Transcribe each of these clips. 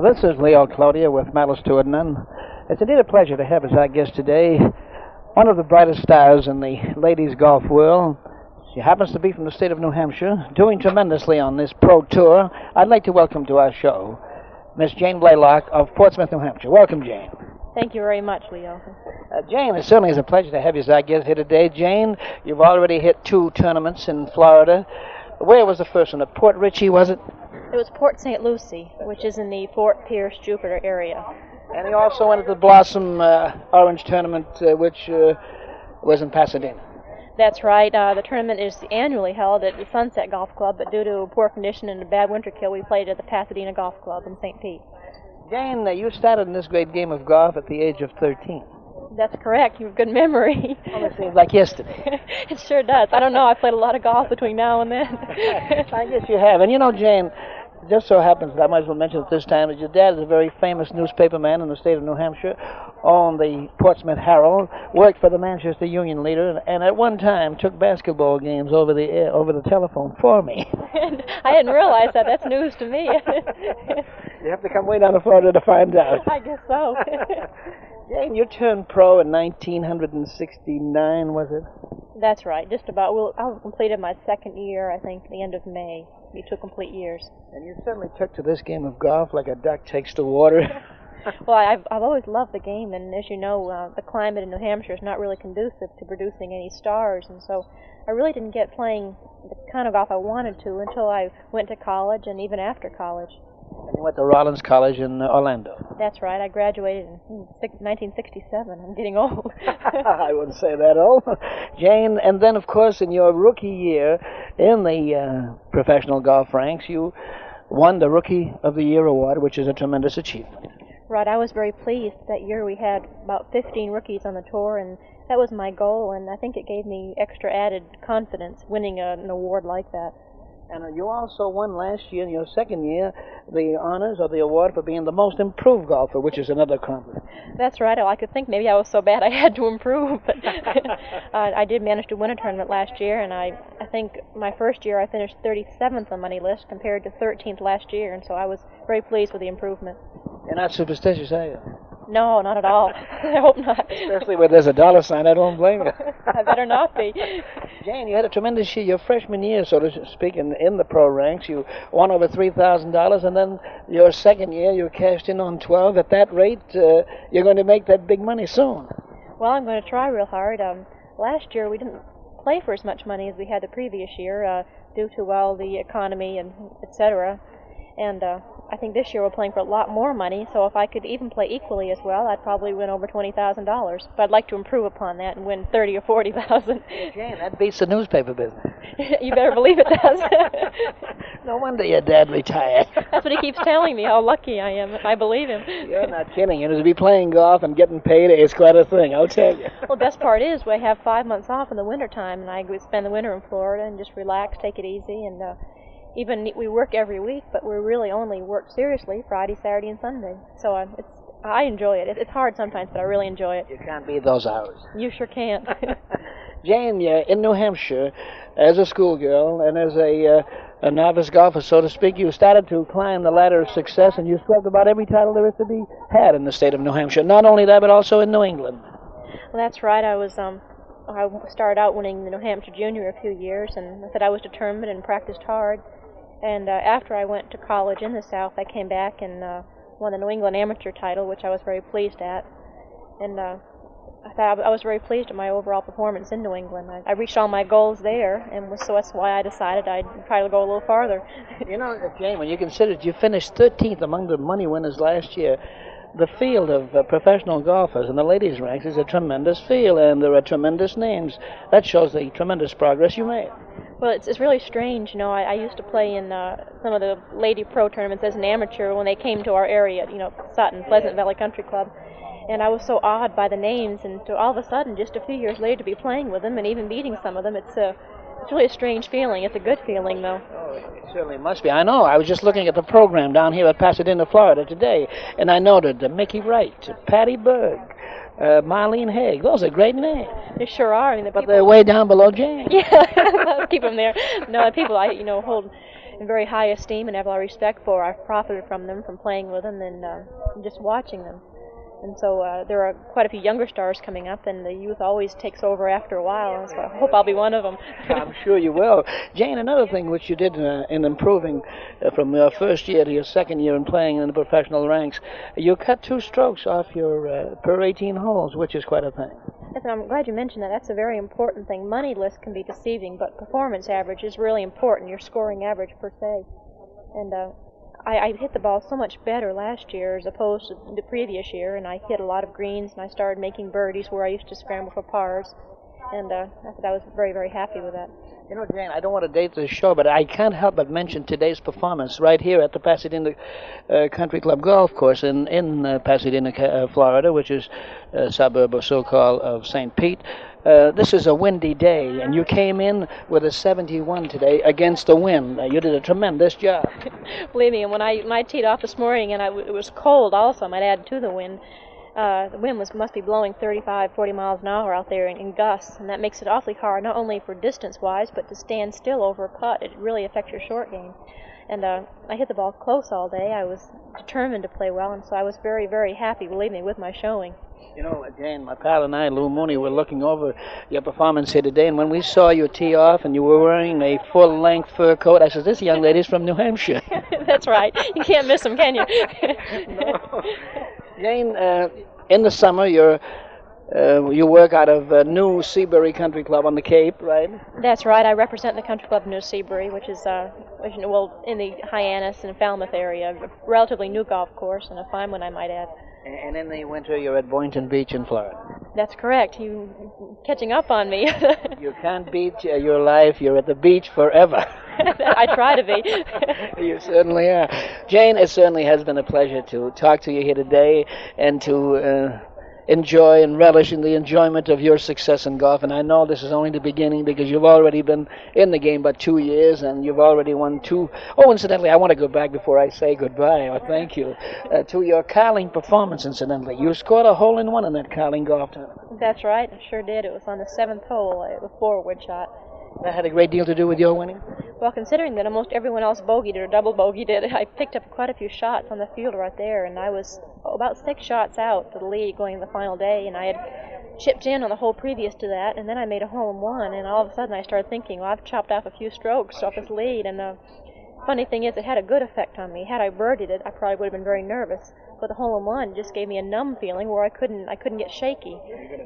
This is Leo Cloutier with Malice to it None. It's indeed a pleasure to have as our guest today one of the brightest stars in the ladies' golf world. She happens to be from the state of New Hampshire, doing tremendously on this pro tour. I'd like to welcome to our show Miss Jane Blalock of Portsmouth, New Hampshire. Welcome, Jane. Thank you very much, Leo. Jane, it certainly is a pleasure to have you as our guest here today. Jane, you've already hit 2 tournaments in Florida. Where was the first one? At Port Richey, was it? It was Port St. Lucie, which is in the Fort Pierce, Jupiter area. And you also went to the Blossom Orange Tournament, which was in Pasadena. That's right. The tournament is annually held at the Sunset Golf Club, but due to poor condition and a bad winter kill, we played at the Pasadena Golf Club in St. Pete. Jane, you started in this great game of golf at the age of 13. That's correct. You have good memory. Well, it seems like yesterday. It sure does. I don't know. I played a lot of golf between now and then. I guess you have. And you know, Jane, it just so happens that I might as well mention it this time that your dad is a very famous newspaperman in the state of New Hampshire, owned the Portsmouth Herald, worked for the Manchester Union leader, and at one time took basketball games over the telephone for me. I didn't realize that. That's news to me. You have to come way down to Florida to find out. I guess so. Jane, you turned pro in 1969, was it? That's right, just about. Well, I completed my second year, I think, the end of May. Be 2 complete years. And you certainly took to this game of golf like a duck takes to water. Well, I've always loved the game, and as you know, the climate in New Hampshire is not really conducive to producing any stars, and so I really didn't get playing the kind of golf I wanted to until I went to college and even after college. And you went to Rollins College in Orlando. That's right. I graduated in 1967. I'm getting old. I wouldn't say that old. Jane, and then, of course, in your rookie year in the professional golf ranks, you won the Rookie of the Year award, which is a tremendous achievement. Right. I was very pleased. That year we had about 15 rookies on the tour, and that was my goal, and I think it gave me extra added confidence winning an award like that. And you also won last year, in your second year, the honors or the award for being the most improved golfer, which is another compliment. That's right. I could think maybe I was so bad I had to improve. But I did manage to win a tournament last year, and I think my first year I finished 37th on money list compared to 13th last year, and so I was very pleased with the improvement. You're not superstitious, are you? No, not at all. I hope not. Especially where there's a dollar sign, I don't blame you. I better not be. Jane, you had a tremendous year. Your freshman year, so to speak, in the pro ranks. You won over $3,000, and then your second year you cashed in on 12. At that rate, you're going to make that big money soon. Well, I'm going to try real hard. Last year we didn't play for as much money as we had the previous year due to, well, the economy and et cetera. And I think this year we're playing for a lot more money, so if I could even play equally as well, I'd probably win over $20,000. But I'd like to improve upon that and win $30,000 or $40,000. Jane, that beats the newspaper business. You better believe it does. No wonder your dad retired. That's what he keeps telling me, how lucky I am. I believe him. You're not kidding. You know, to be playing golf and getting paid is quite a thing, I'll tell you. Well, the best part is we have 5 months off in the wintertime, and I would spend the winter in Florida and just relax, take it easy, and even we work every week, but we really only work seriously Friday, Saturday, and Sunday. So I enjoy it. It's hard sometimes, but I really enjoy it. You can't beat those hours. You sure can't. Jane, in New Hampshire, as a schoolgirl and as a novice golfer, so to speak, you started to climb the ladder of success, and you swept about every title there is to be had in the state of New Hampshire. Not only that, but also in New England. Well, that's right. I started out winning the New Hampshire Junior a few years, and I said I was determined and practiced hard. And after I went to college in the South, I came back and won the New England Amateur title, which I was very pleased at. And I was very pleased at my overall performance in New England. I reached all my goals there, and so that's why I decided I'd try to go a little farther. You know, Jane, when you consider it, you finished 13th among the money winners last year. The field of professional golfers in the ladies' ranks is a tremendous field, and there are tremendous names. That shows the tremendous progress you made. Well, it's really strange. You know, I used to play in some of the lady pro tournaments as an amateur when they came to our area, you know, Sutton, Pleasant Valley Country Club. And I was so awed by the names, and to all of a sudden, just a few years later, to be playing with them and even beating some of them, it's really a strange feeling. It's a good feeling, though. Oh, it certainly must be. I know. I was just looking at the program down here at Pasadena, Florida today, and I noted Mickey Wright, Patty Berg, Marlene Haig. Those are great names. They sure are. I mean, but they're way down below Jane. Yeah, let's keep them there. No, people I hold in very high esteem and have a lot of respect for. I've profited from them, from playing with them, and just watching them. And so there are quite a few younger stars coming up, and the youth always takes over after a while, and so I hope I'll be one of them. I'm sure you will. Jane, another thing which you did in improving from your first year to your second year in playing in the professional ranks, you cut 2 strokes off your per 18 holes, which is quite a thing. Yes, and I'm glad you mentioned that. That's a very important thing. Money lists can be deceiving, but performance average is really important, your scoring average per se. And I hit the ball so much better last year as opposed to the previous year, and I hit a lot of greens, and I started making birdies where I used to scramble for pars, and I was very, very happy with that. You know, Jane, I don't want to date the show, but I can't help but mention today's performance right here at the Pasadena Country Club Golf Course in Pasadena, Florida, which is a suburb or so-called of St. Pete. This is a windy day, and you came in with a 71 today against the wind. You did a tremendous job. Believe me, and when I teed off this morning, and it was cold also, I might add to the wind. The wind must be blowing 35, 40 miles an hour out there in gusts, and that makes it awfully hard, not only for distance-wise, but to stand still over a putt. It really affects your short game. And I hit the ball close all day. I was determined to play well, and so I was very, very happy, believe me, with my showing. You know, Jane, my pal and I, Lou Mooney, were looking over your performance here today, and when we saw you tee off and you were wearing a full-length fur coat, I said, this young lady's from New Hampshire. That's right. You can't miss them, can you? No. Jane, in the summer, you work out of New Seabury Country Club on the Cape, right? That's right. I represent the Country Club New Seabury, which is in the Hyannis and Falmouth area, a relatively new golf course, and a fine one, I might add. And in the winter, you're at Boynton Beach in Florida. That's correct. You catching up on me. You can't beat your life. You're at the beach forever. I try to be. You certainly are. Jane, it certainly has been a pleasure to talk to you here today and to enjoy and relish in the enjoyment of your success in golf. And I know this is only the beginning because you've already been in the game about 2 years and you've already won 2. Oh, incidentally, I want to go back before I say goodbye, or thank you, to your Carling performance, incidentally. You scored a hole-in-one in that Carling golf tournament. That's right, I sure did. It was on the 7th hole, a forward shot. That had a great deal to do with your winning? Well, considering that almost everyone else bogeyed or double bogeyed it, I picked up quite a few shots on the field right there, and I was about 6 shots out to the lead going the final day, and I had chipped in on the hole previous to that, and then I made a hole-in-one, and all of a sudden I started thinking, well, I've chopped off a few strokes off this lead, and the funny thing is it had a good effect on me. Had I birdied it, I probably would have been very nervous. But the hole-in-one just gave me a numb feeling where I couldn't get shaky,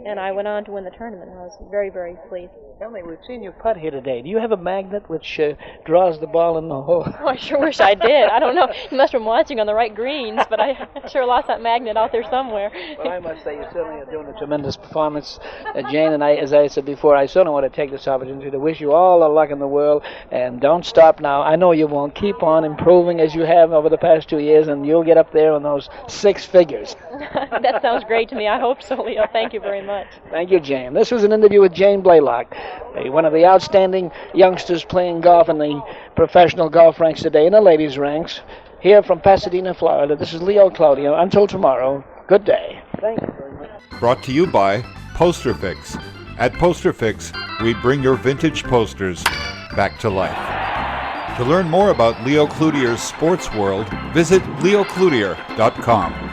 and I went on to win the tournament. I was very, very pleased. Tell me, we've seen you putt here today. Do you have a magnet which draws the ball in the hole? Oh, I sure wish I did. I don't know. You must have been watching on the right greens, but I sure lost that magnet out there somewhere. Well, I must say you certainly are doing a tremendous performance, Jane, and as I said before, I certainly want to take this opportunity to wish you all the luck in the world, and don't stop now. I know you won't. Keep on improving as you have over the past 2 years, and you'll get up there on those 6 figures. That sounds great to me. I hope so, Leo. Thank you very much. Thank you, Jane. This was an interview with Jane Blalock, one of the outstanding youngsters playing golf in the professional golf ranks today, in the ladies' ranks, here from Pasadena, Florida. This is Leo Cloutier. Until tomorrow, good day. Thank you very much. Brought to you by Poster Fix. At Poster Fix, we bring your vintage posters back to life. To learn more about Leo Cloutier's sports world, visit leocloutier.com.